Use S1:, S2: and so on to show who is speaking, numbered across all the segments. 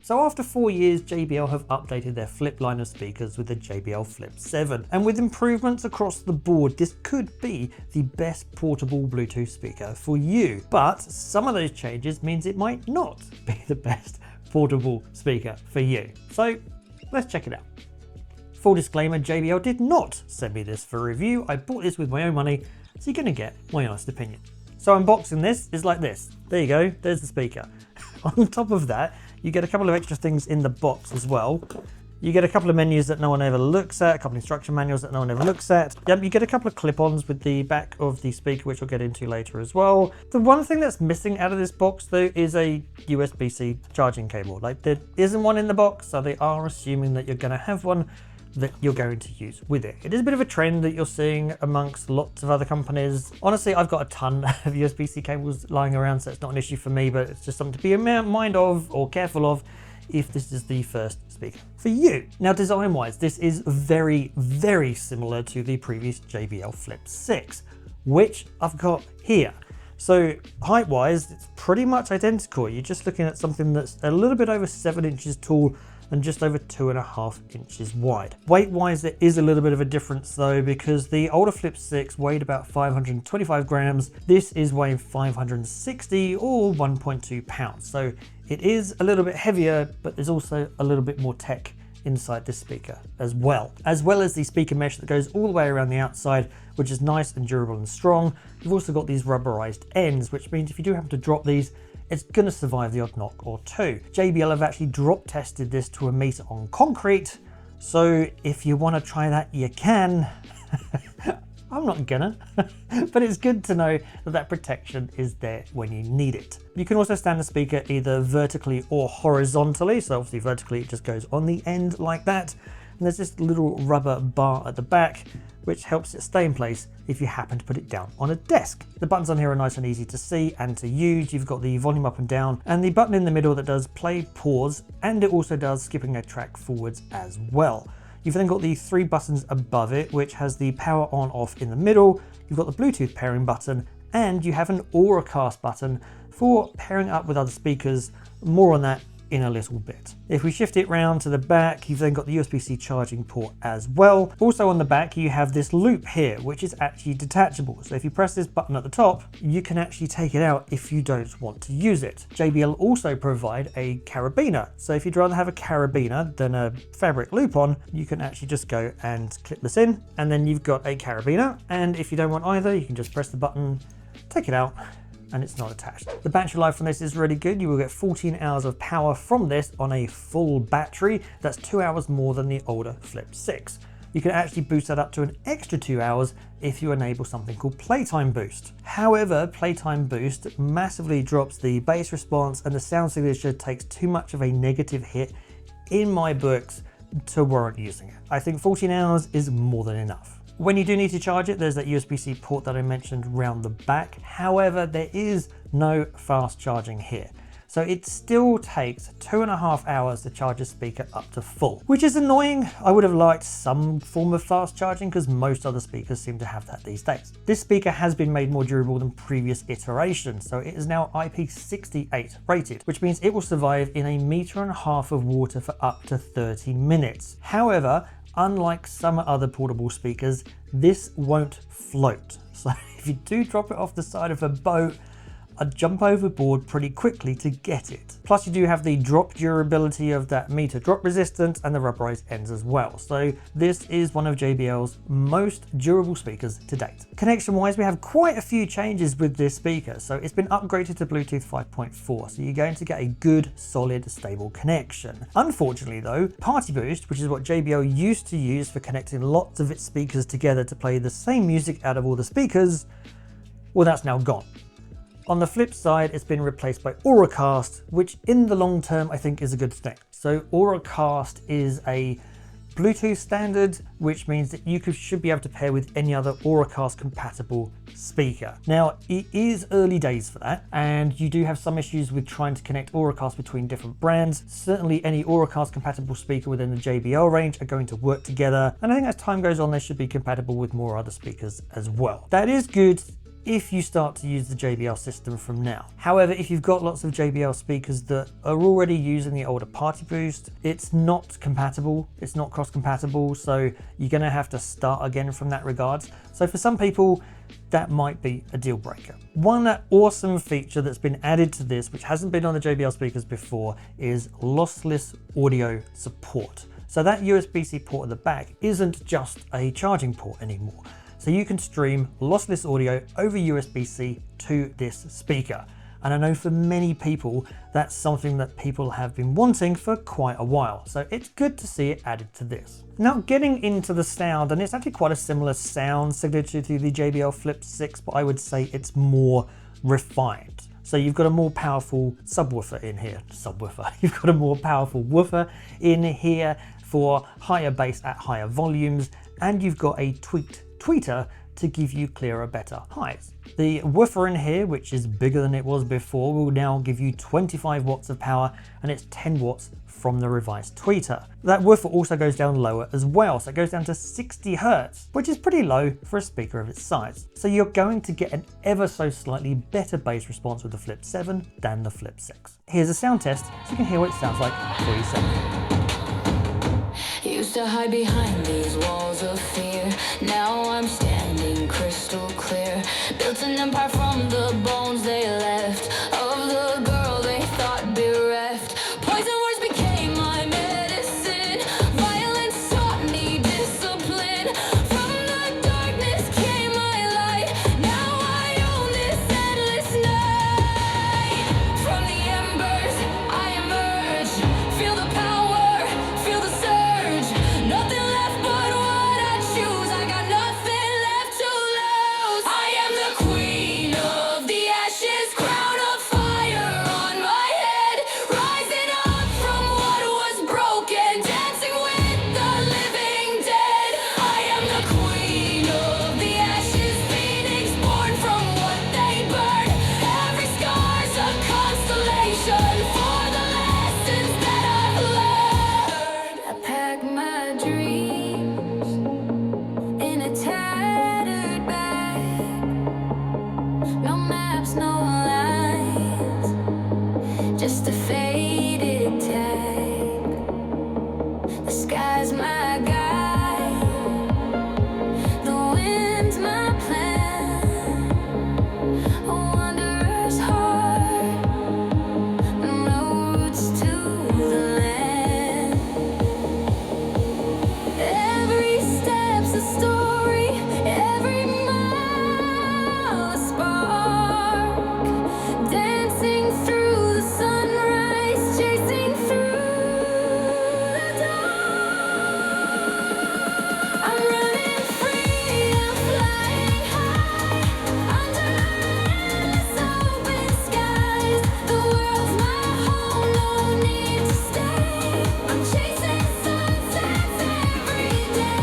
S1: So after 4 years, JBL have updated their Flip line of speakers with the JBL Flip 7. And with improvements across the board, this could be the best portable Bluetooth speaker for you. But some of those changes means it might not be the best portable speaker for you. So let's check it out. Full disclaimer, JBL did not send me this for review. I bought this with my own money, so you're gonna get my honest opinion. So unboxing this is like this. There you go, there's the speaker. On top of that, you get a couple of extra things in the box as well. You get a couple of menus that no one ever looks at, a couple of instruction manuals that no one ever looks at. You get a couple of clip-ons with the back of the speaker, which we'll get into later as well. The one thing that's missing out of this box though is a USB-C charging cable. Like, there isn't one in the box, so they are assuming that you're gonna have one that you're going to use with it. It is a bit of a trend that you're seeing amongst lots of other companies. Honestly, I've got a ton of USB-C cables lying around, so it's not an issue for me, but it's just something to be in mind of or careful of if this is the first speaker for you. Now, design-wise, this is very, very similar to the previous JBL Flip 6, which I've got here. So height-wise, it's pretty much identical. You're just looking at something that's a little bit over 7 inches tall and just over 2.5 inches wide. Weight-wise, there is a little bit of a difference though, because the older Flip 6 weighed about 525 grams. This is weighing 560 or 1.2 pounds. So it is a little bit heavier, but there's also a little bit more tech inside this speaker as well as the speaker mesh that goes all the way around the outside, which is nice and durable and strong. You've also got these rubberized ends, which means if you do happen to drop these, it's going to survive the odd knock or two. JBL have actually drop tested this to a meter on concrete, so if you want to try that, you can. I'm not gonna, but it's good to know that that protection is there when you need it. You can also stand the speaker either vertically or horizontally. So obviously vertically, it just goes on the end like that. And there's this little rubber bar at the back, which helps it stay in place if you happen to put it down on a desk. The buttons on here are nice and easy to see and to use. You've got the volume up and down and the button in the middle that does play, pause, and it also does skipping a track forwards as well. You've then got the 3 buttons above it, which has the power on off in the middle. You've got the Bluetooth pairing button, and you have an Auracast button for pairing up with other speakers. More on that in a little bit. If we shift it round to the back, you've then got the USB-C charging port as well. Also on the back, you have this loop here, which is actually detachable. So if you press this button at the top, you can actually take it out if you don't want to use it. JBL also provide a carabiner. So if you'd rather have a carabiner than a fabric loop on, you can actually just go and clip this in, and then you've got a carabiner. And if you don't want either, you can just press the button, take it out, and it's not attached. The battery life from this is really good. You will get 14 hours of power from this on a full battery. That's 2 hours more than the older Flip 6. You can actually boost that up to an extra 2 hours if you enable something called Playtime Boost. However, Playtime Boost massively drops the bass response, and the sound signature takes too much of a negative hit in my books to warrant using it. I think 14 hours is more than enough. When you do need to charge it, there's that USB-C port that I mentioned round the back. However, there is no fast charging here. So it still takes 2.5 hours to charge a speaker up to full, which is annoying. I would have liked some form of fast charging because most other speakers seem to have that these days. This speaker has been made more durable than previous iterations. So it is now IP68 rated, which means it will survive in 1.5 meters of water for up to 30 minutes. However, unlike some other portable speakers, this won't float. So if you do drop it off the side of a boat, I'd jump overboard pretty quickly to get it. Plus you do have the drop durability of that meter drop resistance and the rubberized ends as well. So this is one of JBL's most durable speakers to date. Connection wise, we have quite a few changes with this speaker. So it's been upgraded to Bluetooth 5.4. So you're going to get a good, solid, stable connection. Unfortunately though, Party Boost, which is what JBL used to use for connecting lots of its speakers together to play the same music out of all the speakers, well, that's now gone. On the flip side, it's been replaced by Auracast, which in the long term, I think is a good thing. So Auracast is a Bluetooth standard, which means that you should be able to pair with any other Auracast compatible speaker. Now, it is early days for that, and you do have some issues with trying to connect Auracast between different brands. Certainly any Auracast compatible speaker within the JBL range are going to work together. And I think as time goes on, they should be compatible with more other speakers as well. That is good if you start to use the JBL system from now. However, if you've got lots of JBL speakers that are already using the older Party Boost, it's not compatible, it's not cross-compatible, so you're gonna have to start again from that regard. So for some people, that might be a deal breaker. One awesome feature that's been added to this, which hasn't been on the JBL speakers before, is lossless audio support. So that USB-C port at the back isn't just a charging port anymore. So you can stream lossless audio over USB-C to this speaker. And I know for many people, that's something that people have been wanting for quite a while. So it's good to see it added to this. Now getting into the sound, and it's actually quite a similar sound signature to the JBL Flip 6, but I would say it's more refined. So you've got a more powerful subwoofer in here. You've got a more powerful woofer in here for higher bass at higher volumes, and you've got a tweaked tweeter to give you clearer, better highs. The woofer in here, which is bigger than it was before, will now give you 25 watts of power, and it's 10 watts from the revised tweeter. That woofer also goes down lower as well, so it goes down to 60 Hertz, which is pretty low for a speaker of its size. So you're going to get an ever so slightly better bass response with the Flip 7 than the Flip 6. Here's a sound test so you can hear what it sounds like for yourself.
S2: Used to hide behind these walls of fear. Now I'm standing crystal clear. Built an empire from the bones they left of the girl they thought bereft. Poison words became my medicine. Violence taught me discipline. From the darkness came my light. Now I own this endless night. From the embers I emerge. Feel the power, feel the surge. Nothing left but what I choose. I got nothing left to lose. I am the queen of the ashes, crown of fire on my head. Rising up from what was broken, dancing with the living dead. I am the queen of the ashes, phoenix born from what they burn. Every scar's a constellation for the lessons that I've learned. I pack my dreams in a tattered bag. No maps, no lines, just a faded tag. The sky's my guide, the wind's my plan. A wanderer's heart, no roots to the land. Every step's a story, every mile a spark. Dancing through the sunrise, chasing through the dark. I'm running free, I'm flying high, under endless open skies. The world's my home, no need to stay. I'm chasing sunsets every day.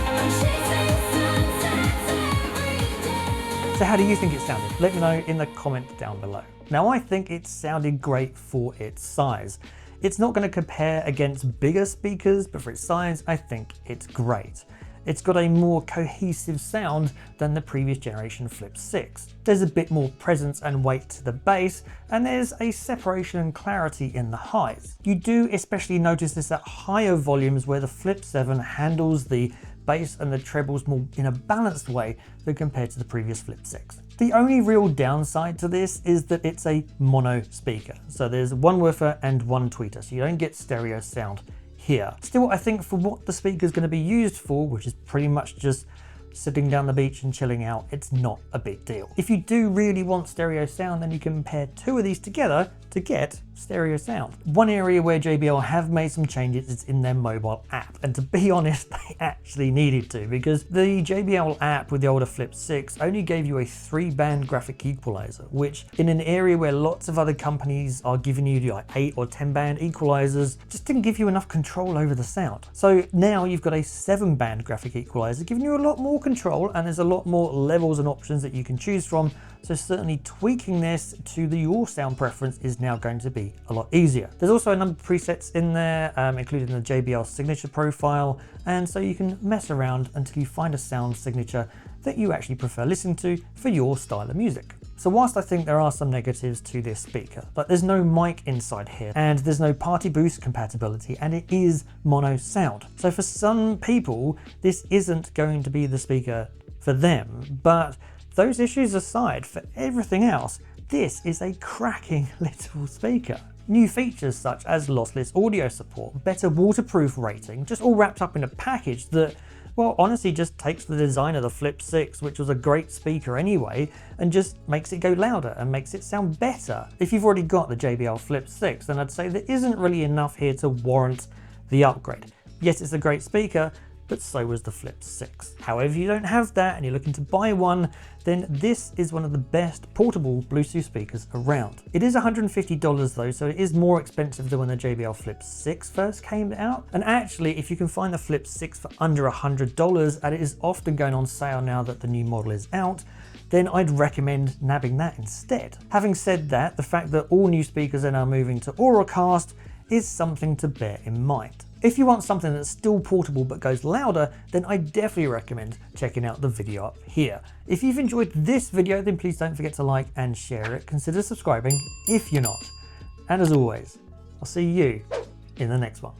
S2: I'm chasing sunsets every day.
S1: So how do you think it sounded? Let me know in the comments down below. Now I think it sounded great for its size. It's not going to compare against bigger speakers, but for its size, I think it's great. It's got a more cohesive sound than the previous generation Flip 6. There's a bit more presence and weight to the bass, and there's a separation and clarity in the highs. You do especially notice this at higher volumes where the Flip 7 handles the bass and the trebles more in a balanced way than compared to the previous Flip 6. The only real downside to this is that it's a mono speaker. So there's one woofer and one tweeter, so you don't get stereo sound here. Still, I think for what the speaker is going to be used for, which is pretty much just sitting down the beach and chilling out, it's not a big deal. If you do really want stereo sound, then you can pair two of these together to get stereo sound. One area where JBL have made some changes is in their mobile app, and to be honest, they actually needed to, because the JBL app with the older Flip 6 only gave you a 3-band graphic equalizer, which in an area where lots of other companies are giving you like 8 or 10-band equalizers, just didn't give you enough control over the sound. So now you've got a 7-band graphic equalizer giving you a lot more control, and there's a lot more levels and options that you can choose from. So certainly tweaking this to your sound preference is now going to be a lot easier. There's also a number of presets in there, including the JBL signature profile, and so you can mess around until you find a sound signature that you actually prefer listening to for your style of music. So whilst I think there are some negatives to this speaker, like there's no mic inside here, and there's no party boost compatibility, and it is mono sound. So for some people, this isn't going to be the speaker for them, but those issues aside, for everything else, this is a cracking little speaker. New features such as lossless audio support, better waterproof rating, just all wrapped up in a package that, well, honestly just takes the design of the Flip 6, which was a great speaker anyway, and just makes it go louder and makes it sound better. If you've already got the JBL Flip 6, then I'd say there isn't really enough here to warrant the upgrade. Yes, it's a great speaker, but so was the Flip 6. However, if you don't have that and you're looking to buy one, then this is one of the best portable Bluetooth speakers around. It is $150 though, so it is more expensive than when the JBL Flip 6 first came out. And actually, if you can find the Flip 6 for under $100, and it is often going on sale now that the new model is out, then I'd recommend nabbing that instead. Having said that, the fact that all new speakers are now moving to Auracast is something to bear in mind. If you want something that's still portable but goes louder, then I definitely recommend checking out the video up here. If you've enjoyed this video, then please don't forget to like and share it. Consider subscribing if you're not. And as always, I'll see you in the next one.